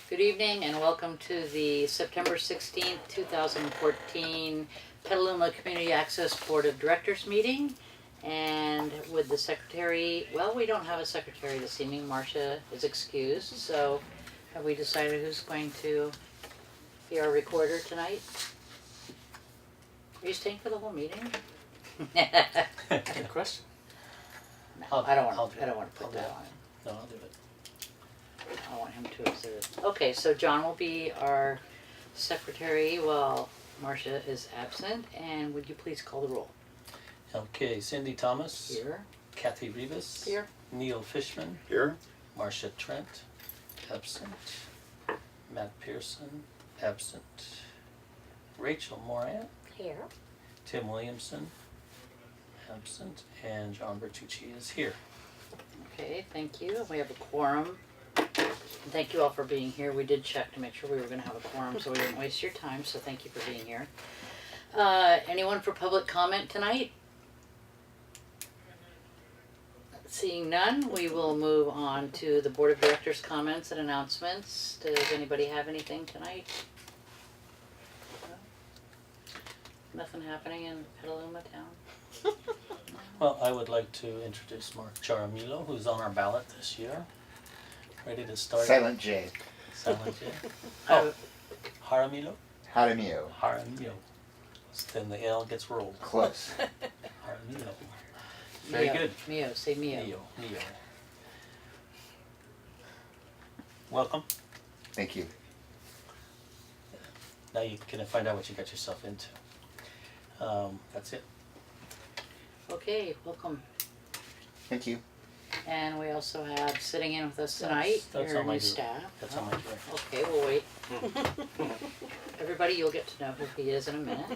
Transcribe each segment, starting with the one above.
Good evening and welcome to the September 16th, 2014 Petaluma Community Access Board of Directors meeting. And with the secretary, well, we don't have a secretary this evening. Marcia is excused, so have we decided who's going to be our recorder tonight? Are you staying for the whole meeting? Good question. No, I don't want to put that on him. No, I'll do it. I want him to observe. Okay, so John will be our secretary while Marcia is absent, and would you please call the roll? Okay, Cindy Thomas. Here. Kathy Rivas. Here. Neil Fishman. Here. Marcia Trent. Absent. Matt Pearson. Absent. Rachel Moran. Here. Tim Williamson. Absent. And John Bertucci is here. Okay, thank you. We have a quorum. And thank you all for being here. We did check to make sure we were going to have a quorum, so we didn't waste your time, so thank you for being here. Anyone for public comment tonight? Seeing none, we will move on to the Board of Directors comments and announcements. Does anybody have anything tonight? No? Nothing happening in Petaluma town? Well, I would like to introduce Mark Jaramillo, who's on our ballot this year. Ready to start? Silent J. Silent J. Oh, Jaramillo? Jaramillo. Jaramillo. Then the L gets rolled. Close. Jaramillo. Very Mio. good. Mio, say Mio. Mio. Welcome. Thank you. Now you can find out what you got yourself into. That's it. Okay, welcome. Thank you. And we also have sitting in with us tonight, That's your on my new direct. staff. That's on my direct. Okay, we'll wait. Everybody, you'll get to know who he is in a minute.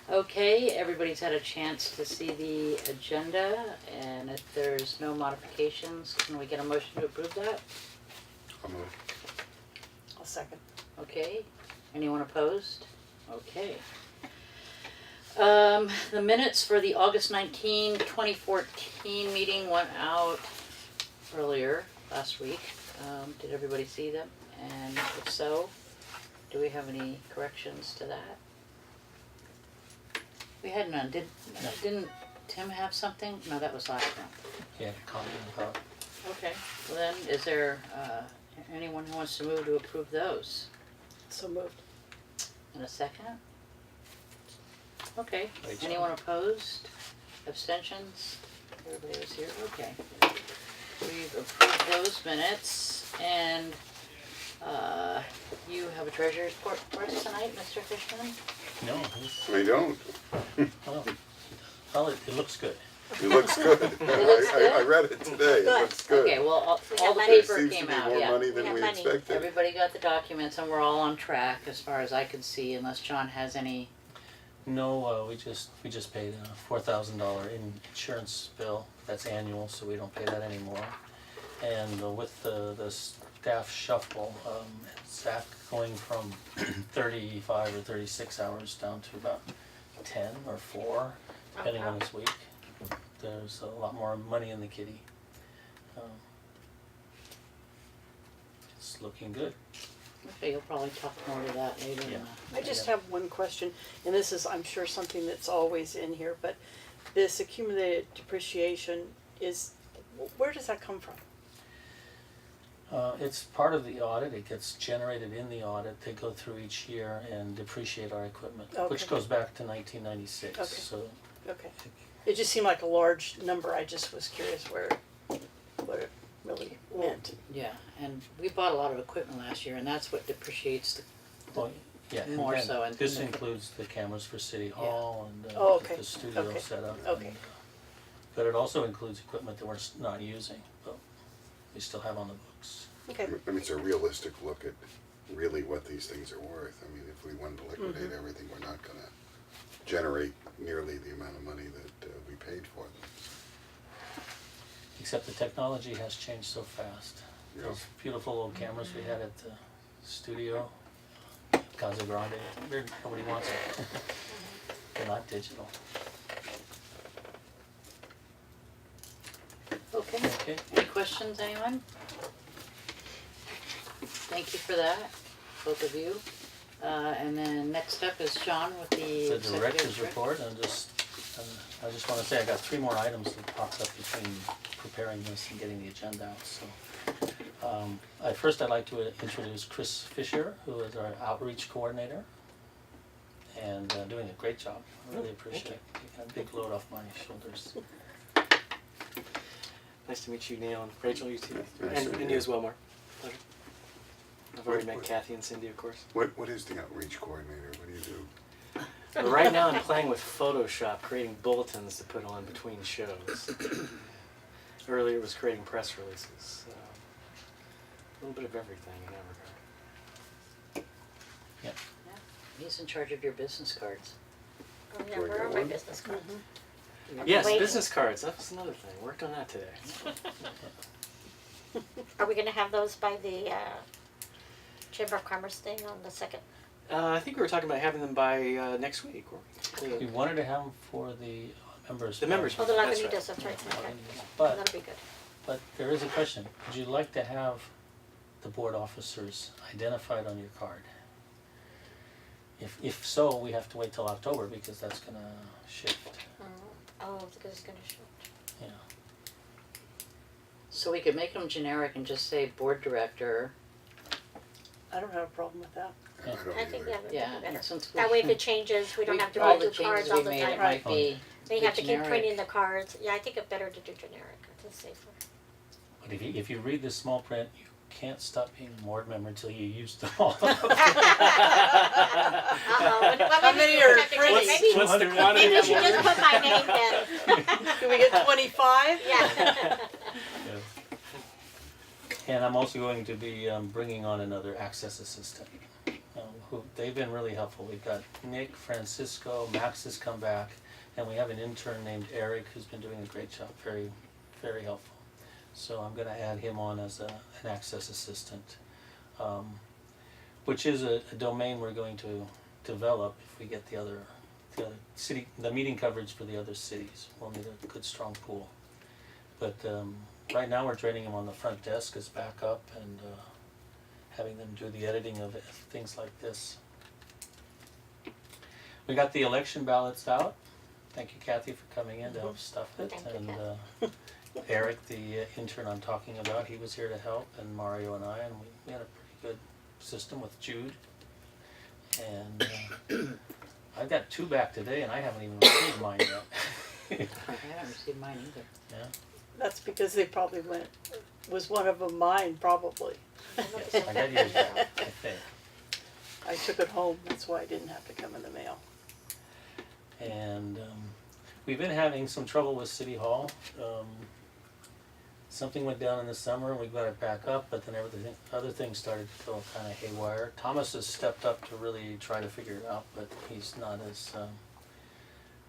Okay, everybody's had a chance to see the agenda, and if there's no modifications, can we get a motion to approve that? I'll move. I'll second. Okay, anyone opposed? Okay. The minutes for the August 19, 2014 meeting went out earlier last week. Did everybody see them? And if so, do we have any corrections to that? We had none. Didn't Tim have something? No, that was last month. Yeah, comment about. Okay. Well then, is there anyone who wants to move to approve those? So moved. In a second? Okay. Rachel. Anyone opposed? Abstentions? Everybody was here? Okay. We've approved those minutes, and you have a treasurer's report for us tonight, Mr. Fishman? No, I don't. well, it looks good. It looks good. looks I good? read it today. It looks good. Okay, well, We all have the money. There paper seems to came be out, more yeah. money We than have we money. expected. Everybody got the documents, and we're all on track as far as I could see, unless John has any. No, we just paid a $4,000 insurance bill. That's annual, so we don't pay that anymore. And with the staff shuffle, staff going from 35 or 36 hours down to about 10 or 4, depending on this week. There's a lot more money in the kitty. It's looking good. Okay, you'll probably talk more to that later. Yeah. I just have one question, and this is, I'm sure, something that's always in here, but this accumulated depreciation is, where does that come from? It's part of the audit. It gets generated in the audit. They go through each year and depreciate our equipment, which Okay. goes back to 1996. Okay. So Okay. It just seemed like a large number. I just was curious what it really meant. Yeah, and we bought a lot of equipment last year, and that's what depreciates the. well, yeah, and More then so in- this includes the cameras for City Hall and Oh, okay. the studio Okay. setup. Okay. And, but it also includes equipment that we're not using, but we still have on the books. Okay. I mean, it's a realistic look at really what these things are worth. I mean, if we wanted to liquidate everything, we're not going to generate nearly the amount of money that we paid for them. Except the technology has changed so fast. Yeah. Those beautiful old cameras we had at the studio, Casa Grande, nobody wants it. They're not digital. Okay. Okay. Any questions, anyone? thank you for that, both of you. And then next up is Sean with the. The director's report, and I just wanna say I got 3 more items that popped up between preparing this and getting the agenda out, so. I'd like to introduce Chris Fisher, who is our outreach coordinator, and doing a great job. I really appreciate it, taking a big load off my shoulders. Nice to meet you, Neil, and Rachel, you too. Nice to meet And you. you as well, Mark. Pleasure. I've already met What- Kathy and Cindy, of course. What is the outreach coordinator? What do you do? But right now I'm playing with Photoshop, creating bulletins to put on between shows. Earlier it was creating press releases. A little bit of everything in that regard. Yeah. He's in charge of your business cards. Oh, yeah, Do I where get are my one? business cards? Yes, Wait. business cards. That was another thing. Worked on that today. Are we gonna have those by the Chamber of Commerce thing on the 2nd? I think we were talking about having them by next week. Weren't We we? wanted to have them for the members. The members. Oh, the That's Lagunitas, right. that's right, okay. But That'll be good. But there is a question. Would you like to have the board officers identified on your card? If so, we have to wait till October because that's gonna shift, Oh, because it's gonna show. yeah. So we could make them generic and just say board director. I don't have a problem with that. I I don't think either. that would be Yeah, better. since we. That way if it changes, we don't have to all redo the cards changes all we the made, it time. might be. They have to keep generic. printing the cards. Yeah, I think it's better to do generic, it's safer. But if you read this small print, you can't stop being a board member until you use them all. Uh-oh. How many are printing? Maybe, What's the quantity maybe we of should just one? put my name then. Can we get 25? Yeah. And I'm also going to be bringing on another access assistant. Who they've been really helpful. We've got Nick, Francisco, Max has come back, and we have an intern named Eric who's been doing a great job, very, very helpful. So I'm going to add him on as an access assistant, which is a domain we're going to develop if we get the other the meeting coverage for the other cities. We'll need a good strong pool. But right now we're training him on the front desk as backup and having them do the editing of it, things like this. We got the election ballots out. Thank you, Kathy, for coming in to help stuff it. Thank you, And Eric, the intern I'm talking about, he was here to help, and Mario and I, and we had a pretty good system with Jude. And I've got 2 back today, and I haven't even received mine yet. I haven't received mine either. Yeah. That's because they probably was one of them mine, probably. Yes, I got yours now, I think. I took it home, that's why it didn't have to come in the mail. And we've been having some trouble with City Hall. Something went down in the summer and we got it back up, but then other things started to go kind of haywire. Thomas has stepped up to really try to figure it out, but he's not as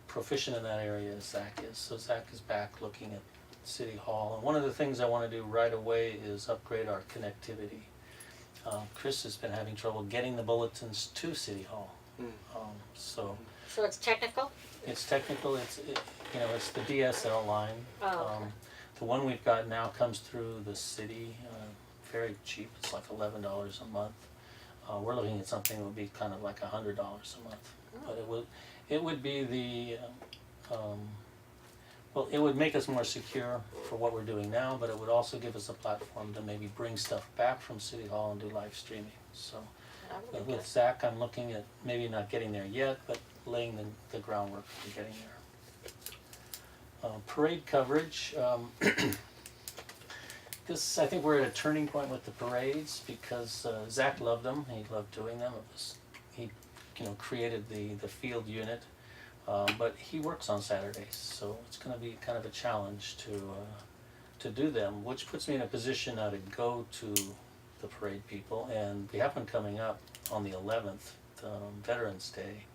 proficient in that area as Zach is. So Zach is back looking at City Hall. And one of the things I want to do right away is upgrade our connectivity. Chris has been having trouble getting the bulletins to City Hall. So So it's technical? it's technical, it's the DSL line. Oh, okay. The one we've got now comes through the city, very cheap, it's like $11 a month. We're looking at something that would be kind of like $100 a month. But it would be it would make us more secure for what we're doing now, but it would also give us a platform to maybe bring stuff back from City Hall and do live streaming. So That would be with good. Zach, I'm looking at maybe not getting there yet, but laying the groundwork for getting there. Parade coverage. I think we're at a turning point with the parades because Zach loved them. He loved doing them. He created the field unit, but he works on Saturdays, so it's going to be kind of a challenge to do them, which puts me in a position now to go to the parade people, and we have one coming up on the 11th, Veterans Day,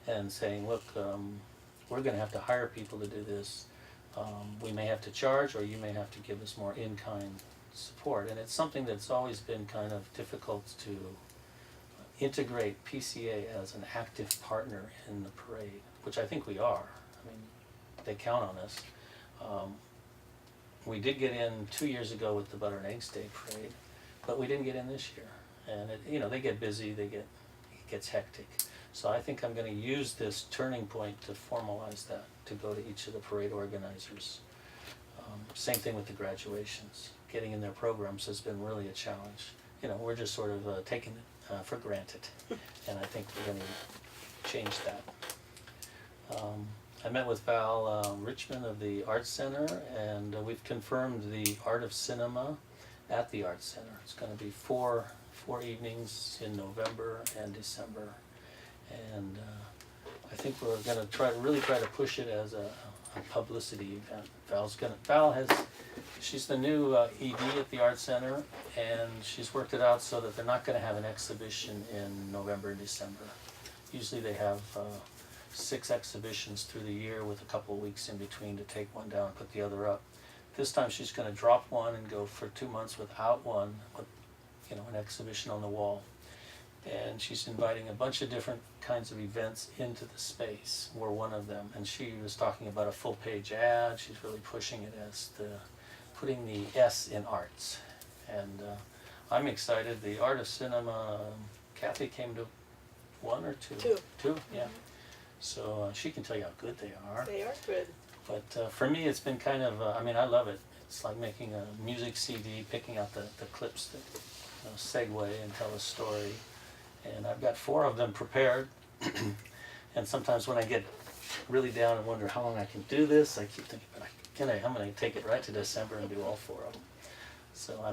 and saying, look, we're going to have to hire people to do this. We may have to charge, or you may have to give us more in-kind support. And it's something that's always been kind of difficult to integrate PCA as an active partner in the parade, which I think we are. I mean, they count on us. We did get in 2 years ago with the Butter and Eggs Day parade, but we didn't get in this year. And they get busy, it gets hectic. So I think I'm gonna use this turning point to formalize that, to go to each of the parade organizers. Same thing with the graduations. Getting in their programs has been really a challenge. We're just sort of taking it for granted, and I think we're gonna change that. I met with Val Richmond of the Arts Center, and we've confirmed the Art of Cinema at the Arts Center. It's gonna be four evenings in November and December, and I think we're gonna really try to push it as a publicity event. She's the new ED at the Arts Center, and she's worked it out so that they're not gonna have an exhibition in November and December. Usually they have 6 exhibitions through the year with a couple of weeks in between to take one down and put the other up. This time she's gonna drop one and go for 2 months without one, with an exhibition on the wall. And she's inviting a bunch of different kinds of events into the space. We're one of them. And she was talking about a full page ad. She's really pushing it as putting the S in arts. And I'm excited. The Art of Cinema, Kathy came to 1 or 2? 2, yeah. So she can tell you how good they are. They are good. But for me, it's been kind of, I love it. It's like making a music CD, picking out the clips that segue and tell a story. And I've got 4 of them prepared. And sometimes when I get really down and wonder how long I can do this, I keep thinking, I'm going to take it right to December and do all 4 of them. So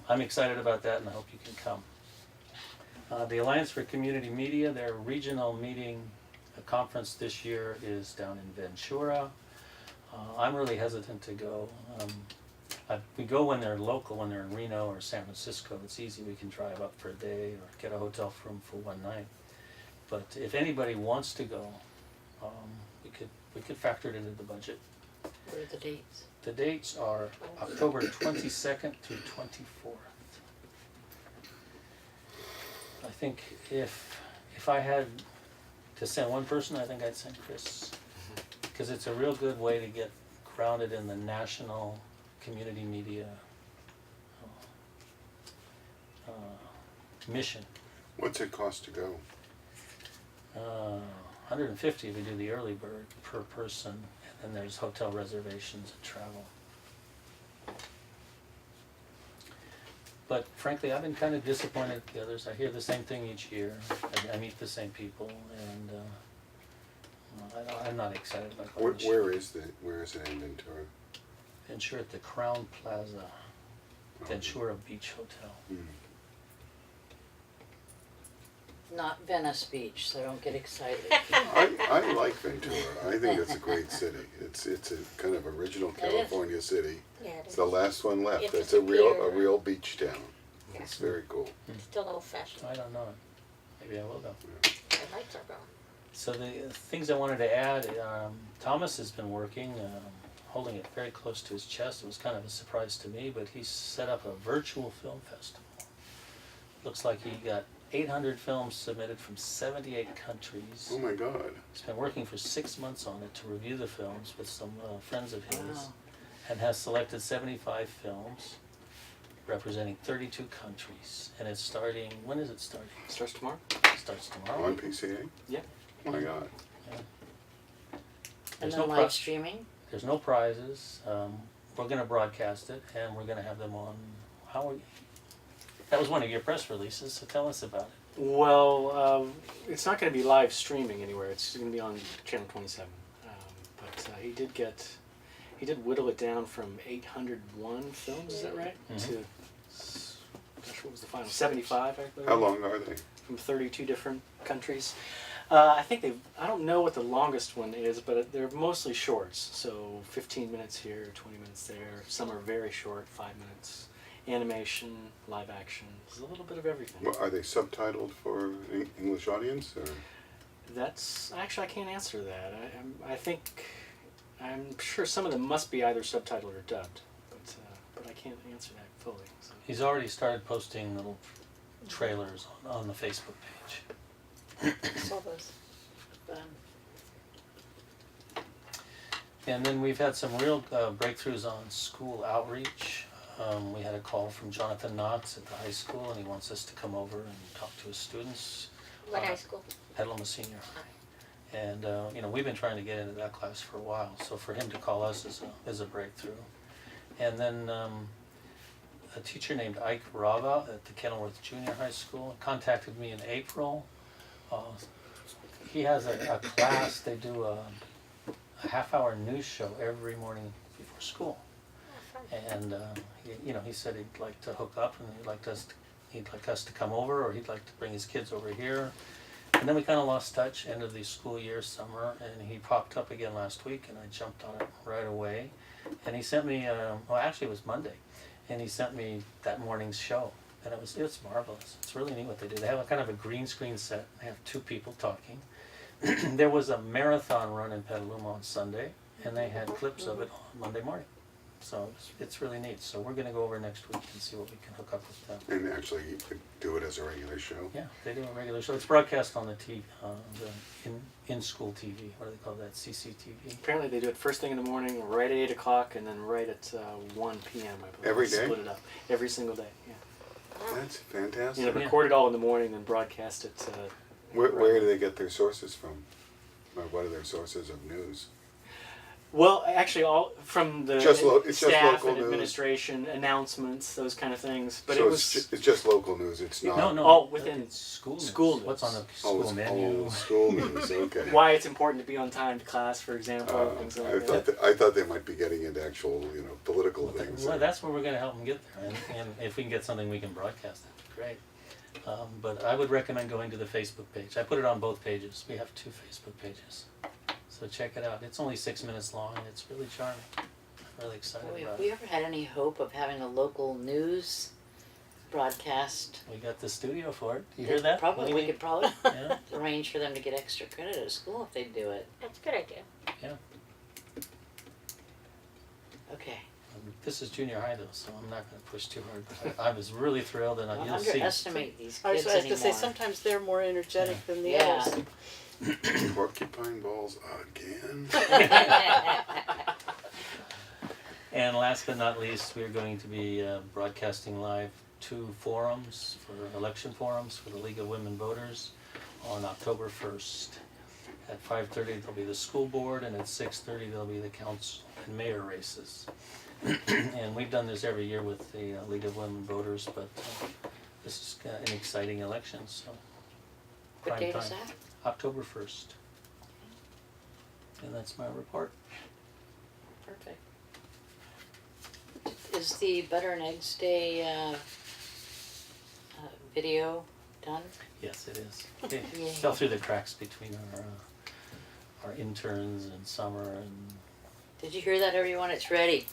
I'm excited about that, and I hope you can come. The Alliance for Community Media, their regional meeting, a conference this year is down in Ventura. I'm really hesitant to go. We go when they're local, when they're in Reno or San Francisco. It's easy, we can drive up for a day or get a hotel room for one night. But if anybody wants to go, we could factor it into the budget. What are the dates? The dates are October 22nd through 24th. I think if I had to send one person, I think I'd send Chris, because it's a real good way to get grounded in the national community media mission. What's it cost to go? $150 if you do the early bird per person, and then there's hotel reservations and travel. But frankly, I've been kind of disappointed at the others. I hear the same thing each year. I meet the same people, and I'm not excited about going this year. Where is it in Ventura? Ventura at the Crown Plaza, Ventura Beach Hotel. Not Venice Beach, so don't get excited. I like Ventura. I think it's a great city. It's a kind of original is. California city. Yeah, it It's is. the last one left. It It's a disappeared. real beach town. Yeah. It's very cool. Still old fashioned. I don't know it. Maybe I will go. The lights are gone. So the things I wanted to add, Thomas has been working, holding it very close to his chest. It was kind of a surprise to me, but he set up a virtual film festival. Looks like he got 800 films submitted from 78 countries. Oh my God. He's been working for 6 months on it to review the films with some friends of his, Wow. and has selected 75 films representing 32 countries. And it's starting, when is it starting? Starts tomorrow? It starts tomorrow. On PCA? Yeah. Oh my God. Yeah. And There's then no live streaming? There's no prizes. We're going to broadcast it, and we're going to have them on. That was one of your press releases, so tell us about it. Well, it's not going to be live streaming anywhere. It's going to be on Channel 27. But he did whittle it down from 801 films. Is that right? Mhm. To, gosh, what was the final? 75, I believe. How long are they? From 32 different countries. I don't know what the longest one is, but they're mostly shorts. So 15 minutes here, 20 minutes there. Some are very short, 5 minutes. Animation, live action. There's a little bit of everything. Well, are they subtitled for English audience? Or? That's actually I can't answer that. I'm sure some of them must be either subtitled or dubbed, but I can't answer that fully. So. He's already started posting little trailers on the Facebook page. Saw those. And then we've had some real breakthroughs on school outreach. We had a call from Jonathan Knotts at the high school, and he wants us to come over and talk to his students. What high school? Petaluma Senior High. And, we've been trying to get into that class for a while, so for him to call us is a breakthrough. And then a teacher named Ike Rava at the Kenilworth Junior High School contacted me in April. He has a class, they do a half-hour news show every morning before school. And he said he'd like to hook up, and he'd like us to come over, or he'd like to bring his kids over here. And then we kind of lost touch, end of the school year, summer, and he popped up again last week, and I jumped on it right away. And he sent me, actually it was Monday, and he sent me that morning's show, and it's marvelous. It's really neat what they do. They have a kind of a green screen set. They have two people talking. There was a marathon run in Petaluma on Sunday, and they had clips of it on Monday morning. So it's really neat. So we're going to go over next week and see what we can hook up with them. And actually, you could do it as a regular show? Yeah, they do a regular show. It's broadcast on the TV, the in-school TV. What do they call that? CCTV. Apparently they do it first thing in the morning, right at 8 o'clock, and then right at 1 p.m. I believe. Every They day? Split it up every single day. Yeah. That's fantastic. You know, record it all in the morning, then broadcast it. Where do they get their sources from? Or what are their sources of news? Well, actually, all from the it's just staff local and news. administration, announcements, those kind of things. But So it was it's just local news. It's not. No, all within it's school school news. What's on the Oh, school it's menu? all school news. Okay. why it's important to be on time to class, for example, things like that. I thought they might be getting into actual, political things. Well, that's where we're going to help them get there, and if we can get something we can broadcast, that'd be great. But I would recommend going to the Facebook page. I put it on both pages. We have 2 Facebook pages, so check it out. It's only 6 minutes long, and it's really charming. I'm really excited Boy, about have we it. ever had any hope of having a local news broadcast? We got the studio for it. You hear that? Probably, we Leaning? could probably Yeah. arrange for them to get extra credit at school if they do it. That's a good idea. Okay. This is junior high though, so I'm not going to push too hard. But I was really thrilled, and Don't you'll see. underestimate these I was kids going to anymore. say, sometimes they're more energetic than the Yeah. others. Porcupine balls again. And last but not least, we're going to be broadcasting live 2 forums, election forums for the League of Women Voters on October 1st. At 5:30 there'll be the school board, and at 6:30 there'll be the council and mayor races. And we've done this every year with the League of Women Voters, but this is an exciting election, so. What prime date is time. that? October 1st. And that's my report. Perfect. Is the Butter and Eggs Day video done? Yes, it is. It Yay. fell through the cracks between our interns and summer, and Did you hear that, everyone? It's ready.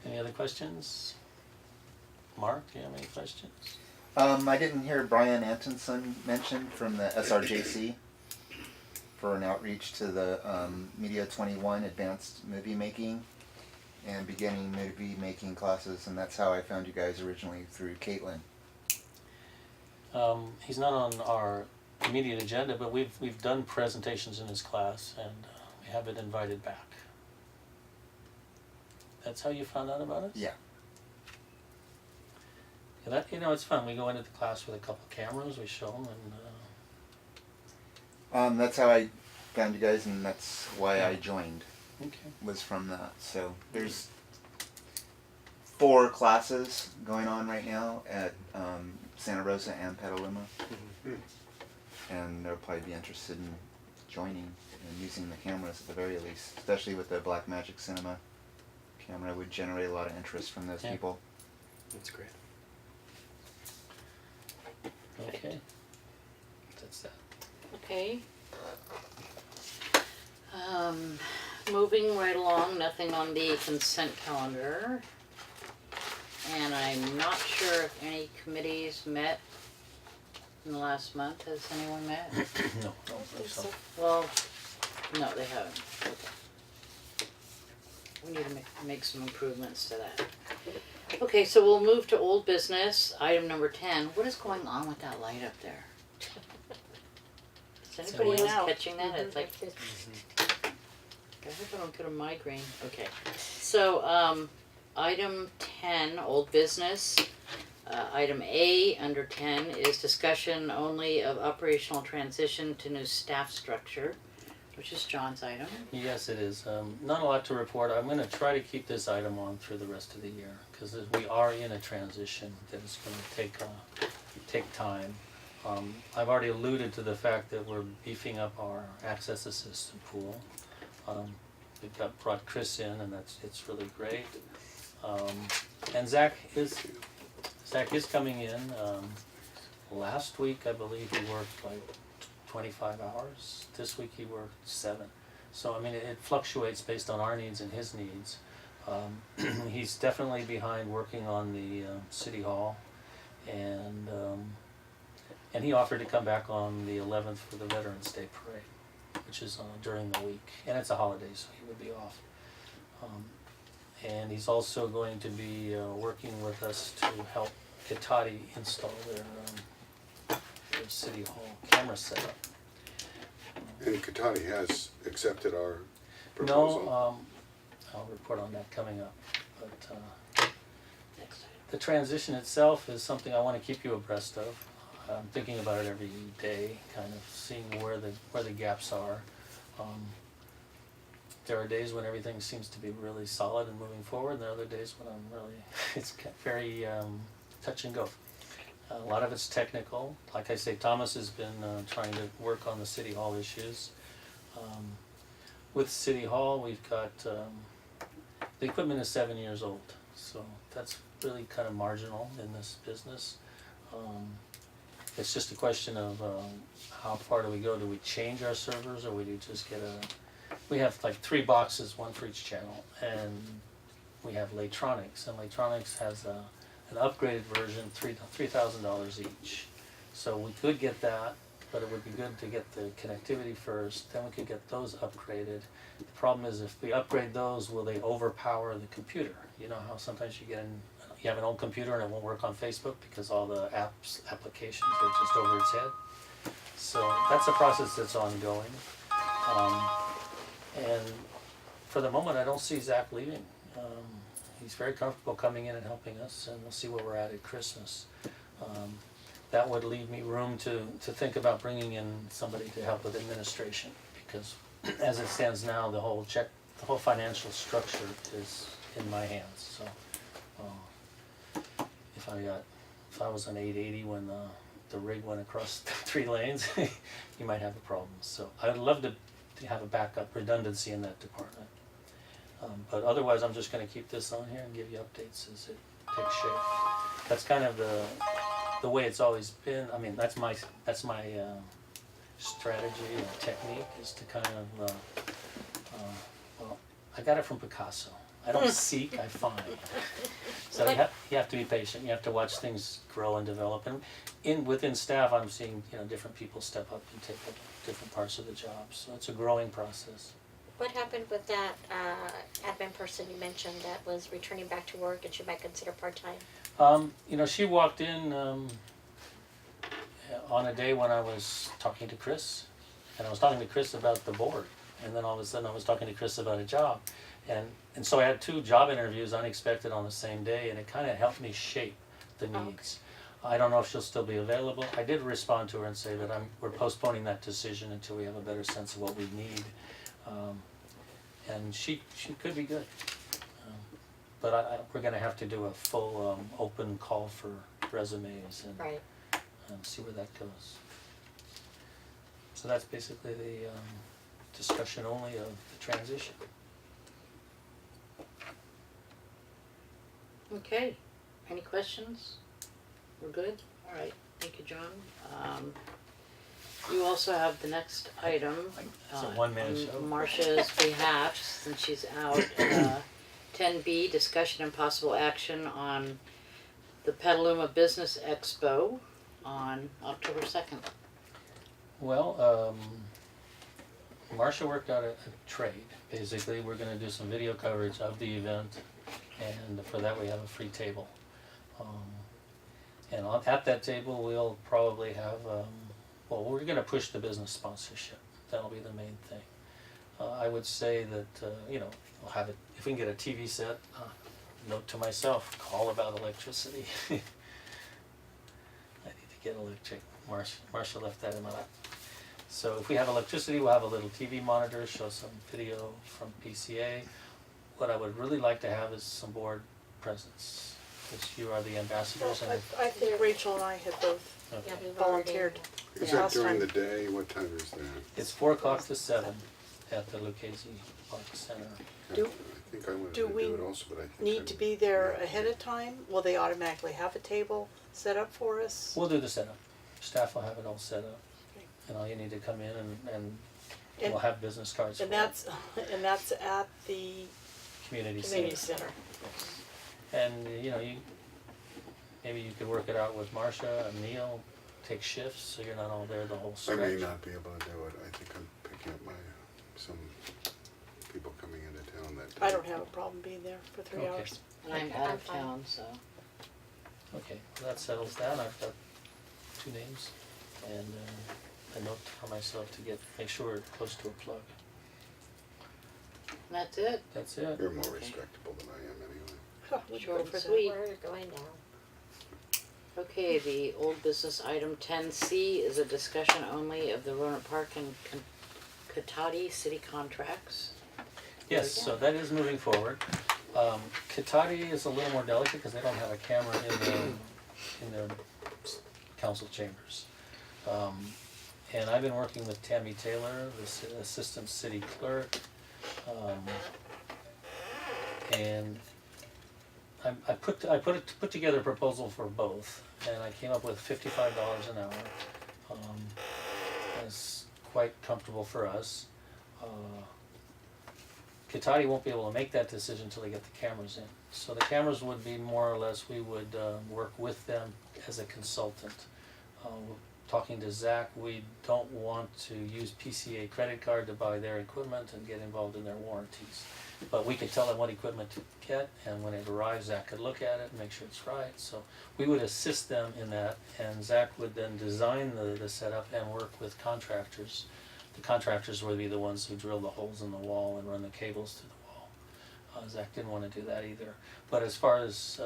any other questions? Mark, do you have any questions? I didn't hear Brian Antonson mentioned from the SRJC for an outreach to the Media 21 Advanced Movie Making and beginning movie making classes, and that's how I found you guys originally, through Caitlin. He's not on our immediate agenda, but we've done presentations in his class, and we have been invited back. That's how you found out about us? Yeah. Yeah, that, it's fun. We go into the class with a couple cameras, we show them, and That's how I found you guys, and that's why I joined, okay. was from that. So there's 4 classes going on right now at Santa Rosa and Petaluma, and they'll probably be interested in joining and using the cameras at the very least, especially with the Blackmagic Cinema camera. Would generate a lot of interest from those Yeah. people. That's great. Okay. That's that. Okay. Moving right along, nothing on the consent calendar. And I'm not sure if any committees met in the last month. Has anyone met? No, don't think so. Well, no, they haven't. Okay. We need to make some improvements to that. Okay, so we'll move to old business, item number 10. What is going on with that light up there? Is anybody going else out. catching that? It's like, I hope I don't get a migraine. Okay. So, item 10, old business. Item A under 10 is discussion only of operational transition to new staff structure, which is John's item. Yes, it is. Not a lot to report. I'm gonna try to keep this item on through the rest of the year, because we are in a transition that is gonna take time. I've already alluded to the fact that we're beefing up our access assistant pool. We've brought Chris in, and it's really great. And Zach is coming in. Last week, I believe he worked like 25 hours. This week he worked 7. So I mean, it fluctuates based on our needs and his needs. He's definitely behind working on the city hall, and he offered to come back on the 11th for the Veterans Day Parade, which is during the week, and it's a holiday, so he would be off. And he's also going to be working with us to help Kitati install their city hall camera setup. And Katani has accepted our proposal. No, I'll report on that coming up. But Next item. the transition itself is something I want to keep you abreast of. I'm thinking about it every day, kind of seeing where the gaps are. There are days when everything seems to be really solid and moving forward, and there are other days when it's very touch and go. A lot of it's technical. Like I say, Thomas has been trying to work on the City Hall issues. With City Hall, we've got, the equipment is 7 years old, so that's really kind of marginal in this business. It's just a question of how far do we go? Do we change our servers, or we do just get we have like 3 boxes, 1 for each channel, and we have Latronics, and Latronics has an upgraded version, $3,000 each. So we could get that, but it would be good to get the connectivity first, then we could get those upgraded. The problem is, if we upgrade those, will they overpower the computer? You know how sometimes you have an old computer and it won't work on Facebook because all the applications are just over its head. So that's a process that's ongoing. And for the moment, I don't see Zach leaving. He's very comfortable coming in and helping us, and we'll see where we're at Christmas. That would leave me room to think about bringing in somebody to help with administration, because as it stands now, the whole financial structure is in my hands. So if I was on 880 when the rig went across 3 lanes, you might have a problem. So I'd love to have a backup redundancy in that department. But otherwise, I'm just going to keep this on here and give you updates as it takes shape. That's kind of the way it's always been. I mean, that's my strategy or technique, is to kind of well, I got it from Picasso. I don't seek, I find. So you have to be patient. You have to watch things grow and develop. And within staff, I'm seeing different people step up and take up different parts of the job. So it's a growing process. What happened with that admin person you mentioned that was returning back to work and she might consider part-time? She walked in on a day when I was talking to Chris, and I was talking to Chris about the board, and then all of a sudden I was talking to Chris about a job, and so I had 2 job interviews unexpected on the same day, and it kind of helped me shape the needs. I don't know if she'll still be available. I did respond to her and say that we're postponing that decision until we have a better sense of what we need. And she could be good, but we're going to have to do a full open call for resumes and Right. See where that goes. So that's basically the discussion only of the transition. Okay, any questions? We're good? All right, thank you, John. You also have the next item. It's a one-man show. On Marcia's behalf, since she's out. 10B, discussion and possible action on the Petaluma Business Expo on October 2nd. Well, Marcia worked out a trade. Basically, we're going to do some video coverage of the event, and for that we have a free table. And at that table we'll probably have, we're going to push the business sponsorship. That'll be the main thing. I would say that, we'll have it, if we can get a TV set, note to myself, call about electricity. I need to get electric. Marcia left that in my lap. So if we have electricity, we'll have a little TV monitor, show some video from PCA. What I would really like to have is some board presence, because you are the ambassadors. And I think Rachel and I had both okay. Yeah, we've volunteered. Is Yeah. that Last during time. the day? What time is that? It's 4 o'clock to 7 at the Lucchese Park Center. Do- I think I wanted do to we do it also, but I think Need to be there ahead of time? Will they automatically have a table set up for us? We'll do the setup. Staff will have it all set up. Okay. And all you need to come in and And- we'll have business cards for And it. that's at the Community community center. center. And, maybe you could work it out with Marcia and Neil, take shifts, so you're not all there the whole I stretch. may not be able to do it. I think I'm picking up some people coming into town that day. I don't have a problem being there for 3 Okay. hours. I'm Okay, out I'm of fine. town, so. Okay, well, that settles that. I've got 2 names and a note for myself to make sure we're close to a plug. That's it. That's it. You're more respectable than I am anyway. Huh, we'd Short go and for that. sweet. We're going now. Okay, the old business item 10C is a discussion only of the Roanoke Park and Cotati city contracts. Yes, so that is moving forward. Cotati is a little more delicate because they don't have a camera in their council chambers. And I've been working with Tammy Taylor, the assistant city clerk. And I put together a proposal for both, and I came up with $55 an hour. It's quite comfortable for us. Cotati won't be able to make that decision until they get the cameras in. So the cameras would be more or less, we would work with them as a consultant. Talking to Zach, we don't want to use PCA credit card to buy their equipment and get involved in their warranties. But we could tell them what equipment to get, and when it arrives, Zach could look at it and make sure it's right. So we would assist them in that, and Zach would then design the setup and work with contractors. The contractors would be the ones who drill the holes in the wall and run the cables to the wall. Zach didn't want to do that either. But as far as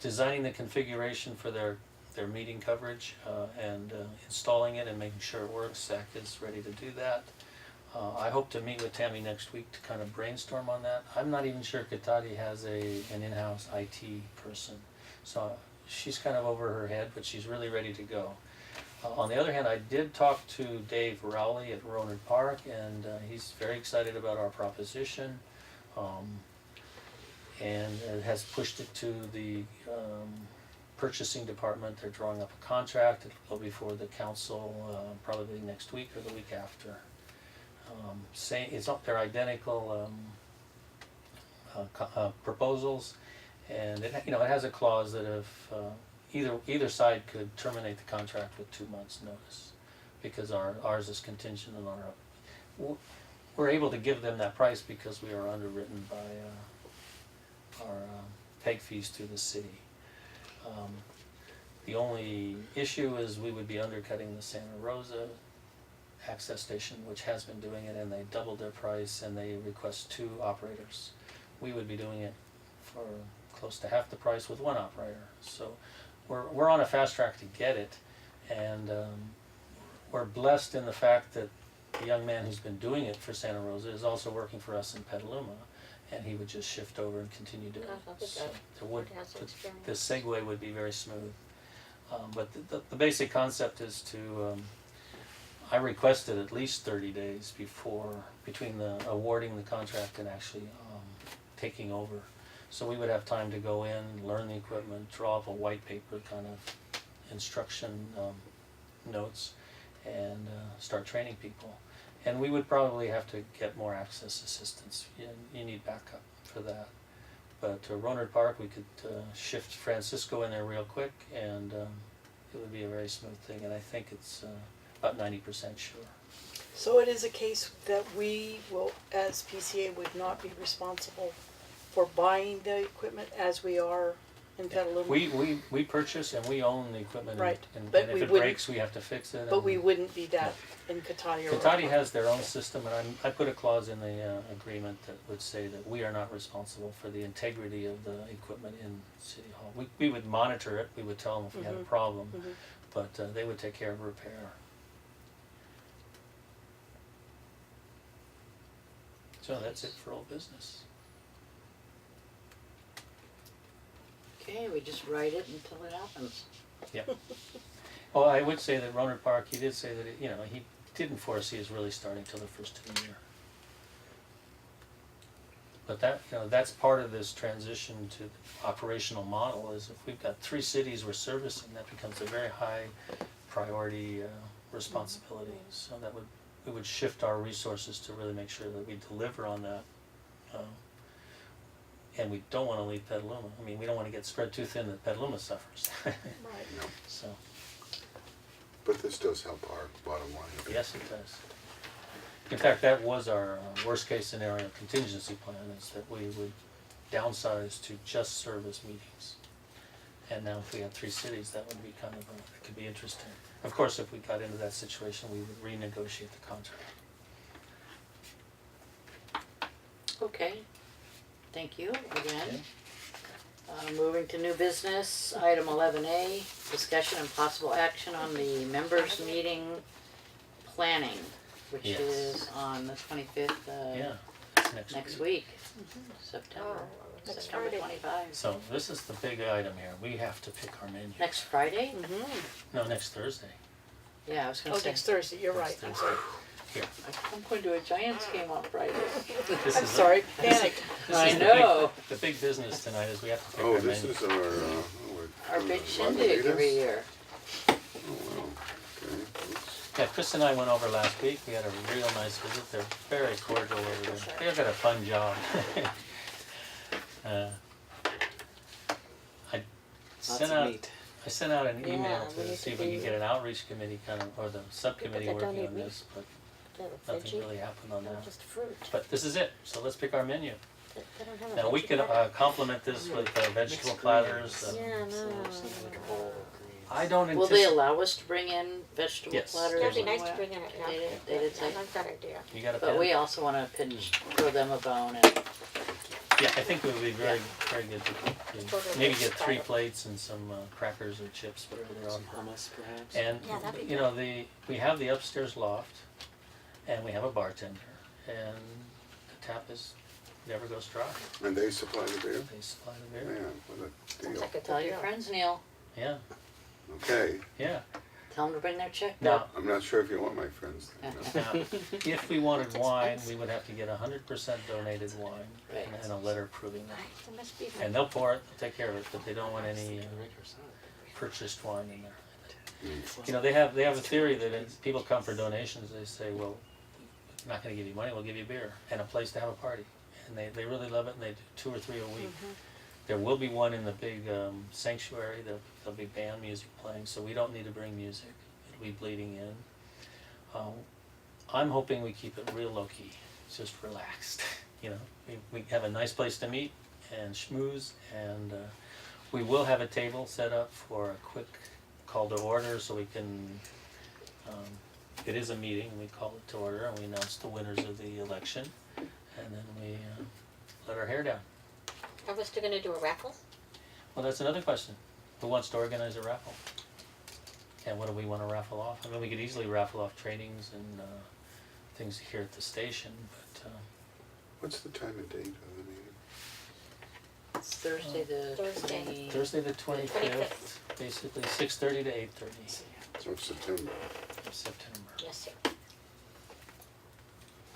designing the configuration for their meeting coverage and installing it and making sure it works, Zach is ready to do that. I hope to meet with Tammy next week to kind of brainstorm on that. I'm not even sure Cotati has an in-house IT person. So she's kind of over her head, but she's really ready to go. On the other hand, I did talk to Dave Rowley at Roanoke Park, and he's very excited about our proposition, and has pushed it to the purchasing department. They're drawing up a contract. It'll go before the council probably next week or the week after. They're identical proposals, and it has a clause that if either side could terminate the contract with 2 months' notice, because ours is contingent on we're able to give them that price because we are underwritten by our peg fees to the city. The only issue is we would be undercutting the Santa Rosa access station, which has been doing it, and they doubled their price and they request 2 operators. We would be doing it for close to half the price with 1 operator. So we're on a fast track to get it, and we're blessed in the fact that the young man who's been doing it for Santa Rosa is also working for us in Petaluma, and he would just shift over and continue doing Oh, it. that's So good. there Good to have some experience. the segue would be very smooth. But the basic concept is to I requested at least 30 days between the awarding the contract and actually taking over. So we would have time to go in, learn the equipment, draw up a white paper kind of instruction notes, and start training people. And we would probably have to get more access assistance. You need backup for that. But to Roanoke Park, we could shift Francisco in there real quick, and it would be a very smooth thing. And I think it's about 90% sure. So it is a case that we will, as PCA, would not be responsible for buying the equipment as we are in Petaluma? We purchase and we own the equipment, Right, and but if we it wouldn't- breaks, we have to fix it. But and- we wouldn't be that in Cotati or. Cotati has their own system, and I put a clause in the agreement that would say that we are not responsible for the integrity of the equipment in City Hall. We would monitor it, we would tell them if we had a problem, but they would take care of repair. So that's it for old business. Okay, we just write it until it happens. Well, I would say that Roner Park, he did say that, he didn't foresee us really starting till the first of the year. But that's part of this transition to the operational model, is if we've got 3 cities we're servicing, that becomes a very high priority responsibility. So we would shift our resources to really make sure that we deliver on that. And we don't want to leave Petaluma. I mean, we don't want to get spread too thin that Petaluma suffers. Right. No. So, But this does help our bottom line. yes, it does. In fact, that was our worst case scenario contingency plan, is that we would downsize to just service meetings. And now if we had 3 cities, that would be it could be interesting. Of course, if we got into that situation, we would renegotiate the contract. Okay, thank you again. Okay. Moving to new business, item 11A, discussion and possible action on the members' meeting planning, which Yes. is on the 25th, Yeah, next week, September, Oh, next September Friday. 25. So this is the big item here. We have to pick our menu. Next Friday? No, next Thursday. Yeah, I was gonna Oh, say. next Thursday, you're right, Next I'm Thursday. sorry. Here. I'm going to a Giants game on Friday. This I'm is sorry, panic. This I is know. The big business tonight is we have to pick Oh, our this menu. is our, Our big shindig every year. Oh, wow, okay, oops. Yeah, Chris and I went over last week. We had a real nice visit. They're very cordial over there. They've got a fun job. Lots of meat. I sent out an email Yeah, we to need see to if we be- could get an outreach committee or the subcommittee that don't working eat on meat. this, but Yeah, the nothing veggie, really happened on no, that. just fruit. But this is it, so let's pick our menu. They don't have a Now, we veggie could platter. complement this with vegetable Mixed platters. greens. Yeah, no. Something like a bowl of greens. I don't Will they anticipate, allow us to bring in vegetable Yes. platters? That'd be and nice to what? bring in a napkin. They did say. I like that idea. you got a But we pen? also wanna throw them a bone and, Yeah, I think it would be very, very good to Totally maybe get 3 platter. plates and some crackers or chips, whatever they're on. Some hummus, perhaps. And, Yeah, that'd be you know, we have the upstairs loft, and we have a bartender, and the tap never goes dry. And they supply the beer? They supply the beer. Man, what a Sounds deal. like a tell good your deal. friends, Neil, Yeah, Okay, yeah. tell them to bring their checkbook. Now, I'm not sure if you want my friends. then, no. now, if we wanted That's wine, expensive. we would have to get 100% donated wine Right. and a letter proving that. Right, there must be. And they'll pour it, they'll take care of it, but they don't want any Regular size. purchased wine in there. Mm. You know, they have a theory that if people come for donations, they say, well, we're not gonna give you money, we'll give you beer and a place to have a party. And they really love it, and they do 2 or 3 a week. There will be one in the big sanctuary, there'll be band music playing, so we don't need to bring music, it'll be bleeding in. I'm hoping we keep it real low-key, just relaxed, you know. We have a nice place to meet and schmooze, and we will have a table set up for a quick call to order, so we can, it is a meeting, we call it to order, and we announce the winners of the election, and then we let our hair down. Are we still gonna do a raffle? Well, that's another question. Who wants to organize a raffle? And what do we want to raffle off? I mean, we could easily raffle off trainings and things here at the station, but What's the time and date of the meeting? It's Thursday the Thursday. 20. Thursday the 25th, basically 6:30 to 8:30 So September. of September. Yes, sir.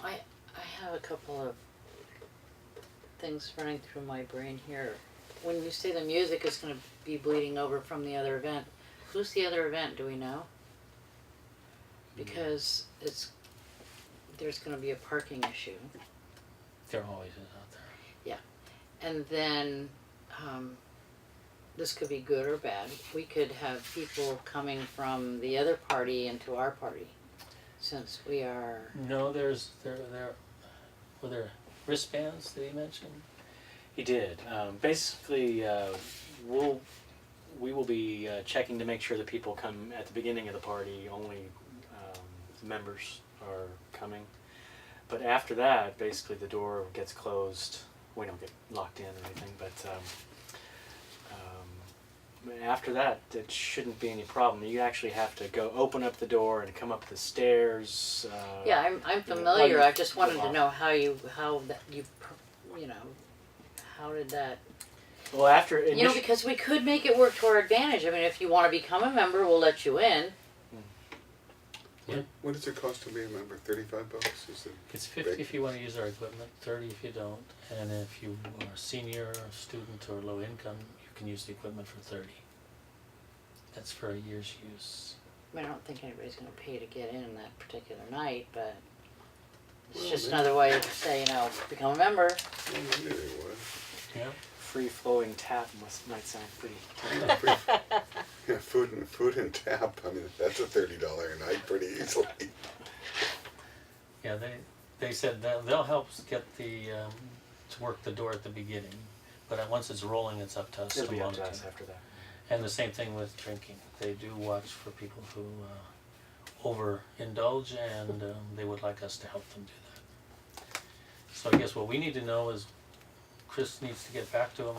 I have a couple of things running through my brain here. When you say the music is gonna be bleeding over from the other event, who's the other event, do we know? Because there's gonna be a parking issue. There always is out there. And then, this could be good or bad. We could have people coming from the other party into our party, since we are, No, there were there wristbands that he mentioned? He did. Basically, we'll we'll be checking to make sure that people come at the beginning of the party. Only members are coming. But after that, basically the door gets closed. We don't get locked in or anything, but after that, it shouldn't be any problem. You actually have to go open up the door and come up the stairs. Yeah, I'm familiar. I just wanted to know how you know, how did that? Well, after You know, because we could make it work to our advantage. I mean, if you want to become a member, we'll let you in. What does it cost to be a member? $35? Is it? It's 50 if you want to use our equipment, 30 if you don't, and if you are a senior or a student or low income, you can use the equipment for 30. That's for a year's use. I mean, I don't think anybody's going to pay to get in that particular night, but it's Well, just maybe. another way to say, you know, become a member. Well, maybe it would. Yeah. free flowing tap might sound pretty. Yeah, food and tap. I mean, that's a $30 a night pretty easily. Yeah, they said they'll help us get the to work the door at the beginning, but once it's rolling, it's up to us It'll to be up to monitor. us after that. And the same thing with drinking. They do watch for people who overindulge, and they would like us to help them do that. So I guess what we need to know is, Chris needs to get back to him,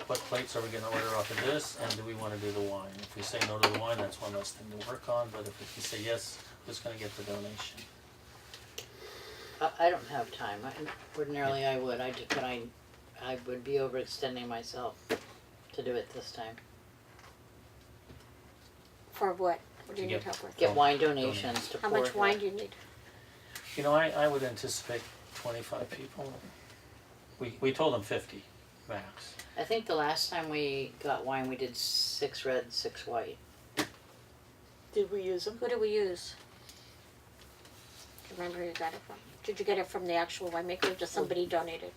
what plates are we going to order off of this, and do we want to do the wine? If we say no to the wine, that's one less thing to work on, but if we say yes, who's going to get the donation? I don't have time. Ordinarily I would. But I would be overextending myself to do it this time. For what? What do you To need get- help with? Get wine donations to How pour much it wine out. do you need? You know, I would anticipate 25 people. We told them 50 max. I think the last time we got wine, we did 6 red, 6 white. Did we use them? Who do we use? Do you remember who you got it from? Did you get it from the actual winemaker or just somebody donated?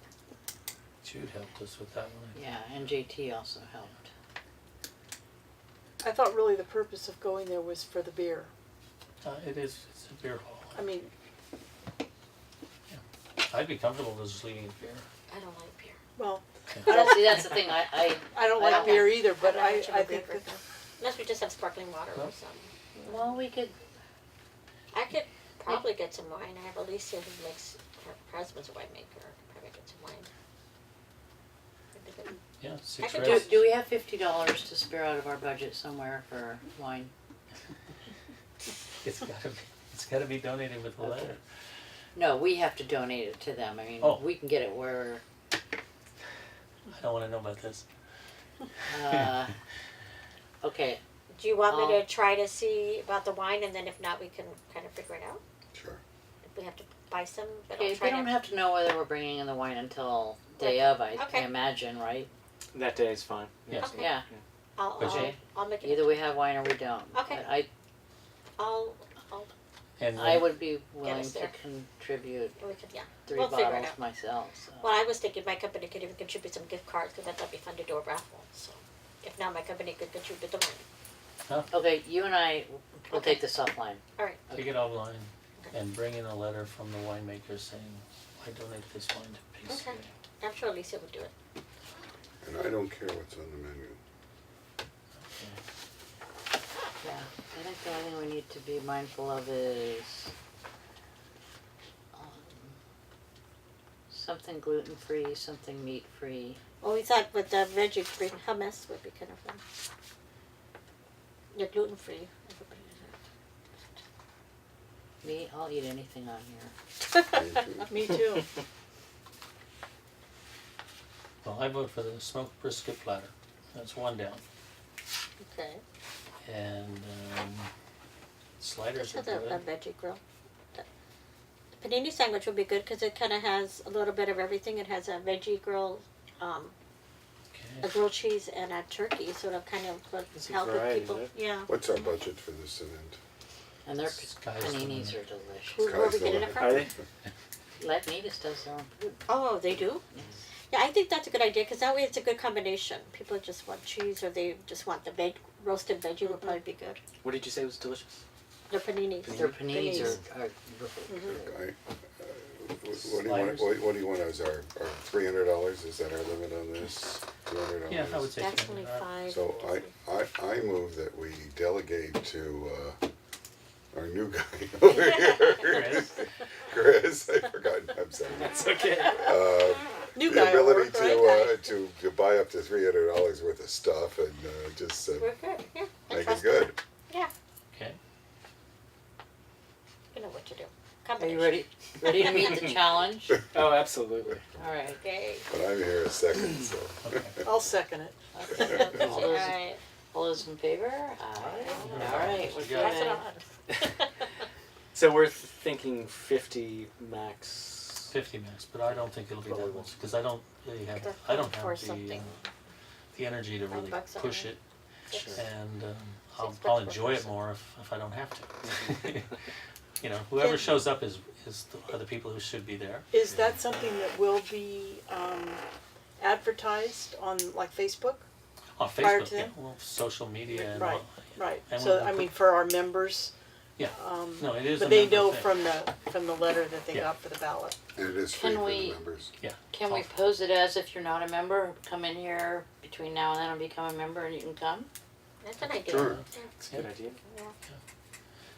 Jude helped us with that one. Yeah, and JT also helped. I thought really the purpose of going there was for the beer. It's a beer hall. I mean, I'd be comfortable just leaving it beer. I don't like beer. well, That's the thing. I I don't I like don't- beer either, but I'm not I much of a beer think that person. Unless we just have sparkling water or Well. something. well, we could. I could probably get some wine. I have Alicia who makes, her husband's a winemaker. I could probably get some wine. That'd be good. Yeah, 6 could reds. Do we have $50 to spare out of our budget somewhere for wine? It's gotta be donated with the Okay. letter. No, we have to donate it to them. I mean, Oh. we can get it where. I don't wanna know about this. Okay. Do you want me I'll- to try to see about the wine and then if not, we can kind of figure it out? Sure. If we have to buy some, but Okay, I'll we try don't to. have to know whether we're bringing in the wine until day Okay. of. I Okay. imagine, right? That day is fine. Yes. Okay. Yeah. I'll, Okay. I'll make it. Either we have wine or we don't. Okay. But I And I would be willing us to there. contribute we could, yeah. 3 We'll figure it bottles out. myself. So. Well, I was thinking my company could even contribute some gift cards because that'd be fun to do a raffle. So, if not, my company could contribute the wine. Okay, you and I will Okay. take this offline. All right. take it offline Okay. and bring in a letter from the winemaker saying, I donate this wine to PCA. Okay. I'm sure Alicia would do it. And I don't care what's on the menu. Yeah. I think the only thing we need to be mindful of is something gluten free, something meat free. Well, we thought with the veggie free hummus would be kind of fun. You're gluten free. Me, I'll eat anything on here. me too. Well, I vote for the smoked brisket platter. That's 1 down. Okay. And sliders Just are have a good. veggie grill. The panini sandwich would be good because it kind of has a little bit of everything. It has a veggie grill, a Okay. grilled cheese, and a turkey, so it'll kind of It's a help with variety, people. right? Yeah. What's our budget for this event? And their Sky's the paninis limit. are delicious. Where are we Sky's the getting it limit. from? Are they? Lagunitas does their own food. Oh, they do? Yes. Yeah, I think that's a good idea because that way it's a good combination. People just want cheese or they just want the roasted veggie would probably be good. What did you say was delicious? The paninis. Their paninis Paninis. are What do you want? What do you want as our $300? Is that our limit on this? $200. Yeah, I would say That's 200. only five. So I move that we delegate to our new guy over here, Chris. I forgot. I'm sorry. It's okay. New The guy at ability work, right? to buy up to $300 worth of stuff and just We're good, yeah. I make it trust good. Yeah, Okay. you know what to do. Are you ready to meet the challenge? Oh, absolutely. Alright. Okay. But I'm here a second, so. Okay. I'll second it. Okay. All those, Alright. all those in favor? Aye. Alright, we're You got Pass it good. on. So we're thinking 50 max. 50 max, but I don't think it'll be Probably that won't. much, because I don't really have, That's I don't for have something. the energy to really $5 push hour. it, Sure. and $6 I'll per enjoy it person. more if I don't have to. You know, whoever shows up are the people who should be there. Is that something that will be advertised on like Facebook? On Prior Facebook, to yeah, them? well, social media and Right, all. right. And So we'll I put- mean, for our members, Yeah, no, it is a but they member know thing. from the letter that they Yeah. got for the ballot. And it is free Can for we- the members. Can we pose it as if you're not a member, come in here between now and then and become a member and you can come? That's an idea. Sure. It's a good idea.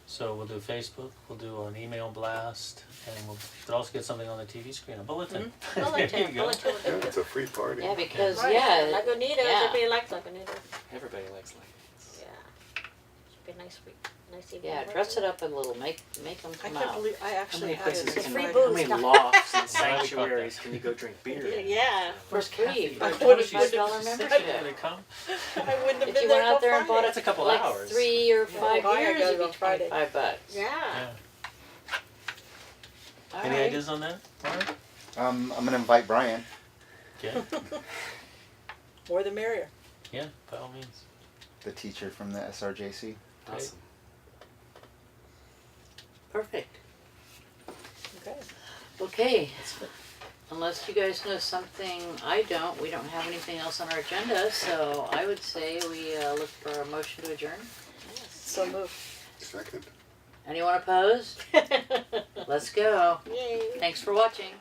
So we'll do Facebook, we'll do an email blast, and we'll also get something on the TV screen, a bulletin. There you Bulletin, go. bulletin would Yeah, be it's a free party. Yeah, because, Right. yeah, Lagunitas, Yeah. everybody likes Lagunitas. Everybody likes lights. Yeah. Should be a nice week, nice evening. yeah, dress it up a little, make them I come can't out. believe, I How actually many had it places as can free Friday. how booze many stuff. lofts and Glad we caught sanctuaries can you go drink beer in? Yeah. For free, I for told you, she $25 said she membership. would come. I wouldn't have If been you there went out till there and bought Friday. it That's a couple like hours. 3 or 5 Well, I years, gotta it'd go be Friday. $25. Yeah. Yeah. All Any right. ideas on that, Mark? I'm gonna invite Brian. Okay, More the merrier. yeah, by all means. The teacher from the SRJC. Awesome. Perfect. Okay. Okay, unless you guys know something I don't, we don't have anything else on our agenda, so I would say we look for a motion to adjourn. So moved. Second. Anyone opposed? Let's go. Yay. Thanks for watching.